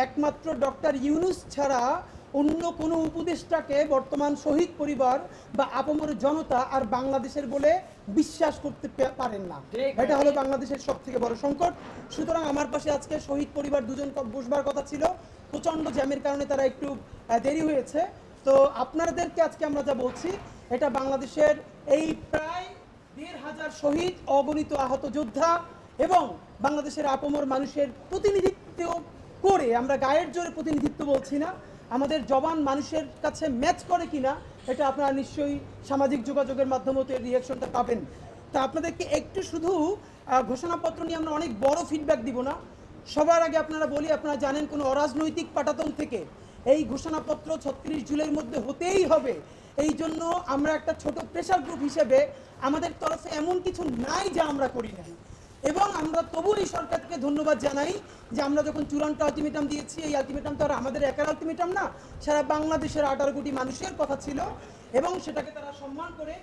একমাত্র ডক্টর ইউনূস ছাড়া অন্য কোনো উপদেষ্টাকে বর্তমান শহীদ পরিবার বা আপামর জনতা আর বাংলাদেশের বলে বিশ্বাস করতে পারেন না। এটা হলো বাংলাদেশের সবথেকে বড় সংকট। সুতরাং আমার পাশে আজকে শহীদ পরিবার দুজন বসবার কথা ছিল, প্রচণ্ড জ্যামের কারণে তারা একটু দেরি হয়েছে। তো আপনাদেরকে আজকে আমরা যা বলছি, এটা বাংলাদেশের এই প্রায় ১,৫০০ শহীদ, অগণিত আহত যোদ্ধা এবং বাংলাদেশের আপামর মানুষের প্রতিনিধিত্ব করে, আমরা গায়ের জোরে প্রতিনিধিত্ব বলছি না, আমাদের জবান মানুষের কাছে ম্যাচ করে কিনা এটা আপনারা নিশ্চয়ই সামাজিক যোগাযোগের মাধ্যমে তো এই রিয়াকশনটা পাবেন। তা আপনাদেরকে একটু শুধু ঘোষণাপত্র নিয়ে আমরা অনেক বড় ফিডব্যাক দিব না। সবার আগে আপনারা বলি, আপনারা জানেন কোনো অরাজনৈতিক পাটাতন থেকে এই ঘোষণাপত্র ৩৬ জুলাইয়ের মধ্যে হতেই হবে। এই জন্য আমরা একটা ছোট প্রেশার গ্রুপ হিসেবে আমাদের তরফে এমন কিছু নাই যা আমরা করি নাই, এবং আমরা তবু এই সরকারকে ধন্যবাদ জানাই যে আমরা যখন চূড়ান্ত আলটিমেটাম দিয়েছি, এই আলটিমেটাম তো আর আমাদের একার আলটিমেটাম না, সারা বাংলাদেশের ১৮ কোটি মানুষের কথা ছিল, এবং সেটাকে তারা সম্মান করে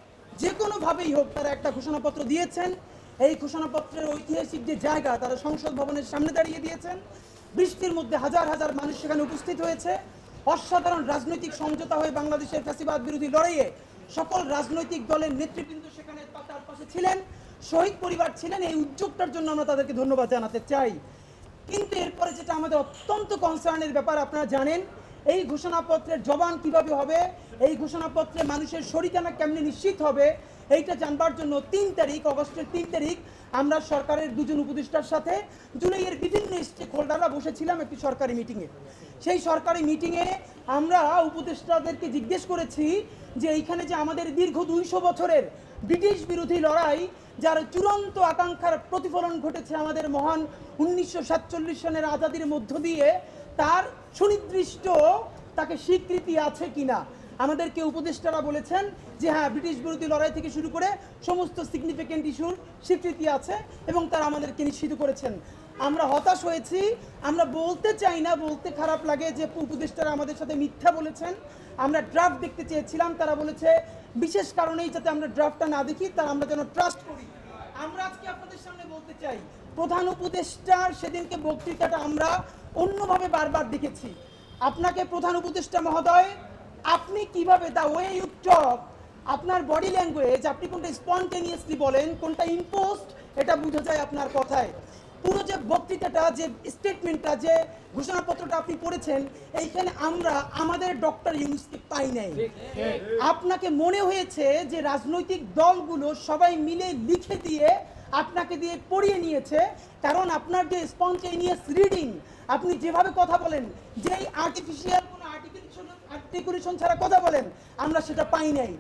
যে কোনোভাবেই হোক তারা একটা ঘোষণাপত্র দিয়েছেন। এই ঘোষণাপত্রের ঐতিহাসিক যে জায়গা, তারা সংসদ ভবনের সামনে দাঁড়িয়ে দিয়েছেন। বৃষ্টির মধ্যে হাজার হাজার মানুষ সেখানে উপস্থিত হয়েছে। অসাধারণ রাজনৈতিক সমঝোতা হয়ে বাংলাদেশের ফ্যাসিবাদ বিরোধী লড়াইয়ে সকল রাজনৈতিক দলের নেতৃবৃন্দ সেখানে তার পাশে ছিলেন, শহীদ পরিবার ছিলেন। এই উদ্যোগটার জন্য আমরা তাদেরকে ধন্যবাদ জানাতে চাই। কিন্তু এরপরে যেটা আমাদের অত্যন্ত কনসার্নের ব্যাপার, আপনারা জানেন এই ঘোষণাপত্রের জবান কিভাবে হবে, এই ঘোষণাপত্রে মানুষের শরীরখানা কেমনি নিশ্চিত হবে, এইটা জানবার জন্য ৩ তারিখ, অগস্টের ৩ তারিখ আমরা সরকারের দুজন উপদেষ্টার সাথে জুলাইয়ের বিভিন্ন স্টেক হোল্ডাররা বসেছিলাম একটি সরকারি মিটিংয়ে। সেই সরকারি মিটিংয়ে আমরা উপদেষ্টাদেরকে জিজ্ঞেস করেছি যে এইখানে যে আমাদের দীর্ঘ ২০০ বছরের ব্রিটিশ বিরোধী লড়াই, যার চূড়ান্ত আকাঙ্ক্ষার প্রতিফলন ঘটেছে আমাদের মহান ১৯৪৭ সনের আজাদির মধ্য দিয়ে, তার সুনির্দিষ্ট তাকে স্বীকৃতি আছে কিনা। আমাদেরকে উপদেষ্টারা বলেছেন যে হ্যাঁ, ব্রিটিশ বিরোধী লড়াই থেকে শুরু করে সমস্ত সিগনিফিকেন্ট ইস্যুর স্বীকৃতি আছে এবং তারা আমাদেরকে নিশ্চিত করেছেন। আমরা হতাশ হয়েছি, আমরা বলতে চাই না, বলতে খারাপ লাগে যে উপদেষ্টারা আমাদের সাথে মিথ্যা বলেছেন। আমরা ড্রাফট দেখতে চেয়েছিলাম, তারা বলেছে বিশেষ কারণেই যাতে আমরা ড্রাফটটা না দেখি, তার আমরা যেন ট্রাস্ট করি। আমরা আজকে আপনাদের সামনে বলতে চাই, প্রধান উপদেষ্টার সেদিনকে বক্তৃতাটা আমরা অন্যভাবে বারবার দেখেছি। আপনাকে প্রধান উপদেষ্টা মহোদয়, আপনি কিভাবে দ্য ওয়ে ইউ টক, আপনার বডি ল্যাঙ্গুয়েজ, আপনি কোনটা স্পন্টেনিয়াসলি বলেন, কোনটা ইম্পোস্ট, এটা বোঝা যায় আপনার কথায়। পুরো যে বক্তৃতাটা, যে স্টেটমেন্টটা, যে ঘোষণাপত্রটা আপনি পড়েছেন, এইখানে আমরা আমাদের ডক্টর ইউনূসকে পাই নাই। আপনাকে মনে হয়েছে যে রাজনৈতিক দলগুলো সবাই মিলে লিখে দিয়ে আপনাকে দিয়ে পড়িয়ে নিয়েছে, কারণ আপনার যে স্পন্টেনিয়াস রিডিং, আপনি যেভাবে কথা বলেন, যেই আর্টিফিশিয়াল কোনো আর্টিকুলেশন ছাড়া কথা বলেন, আমরা সেটা পাই নাই।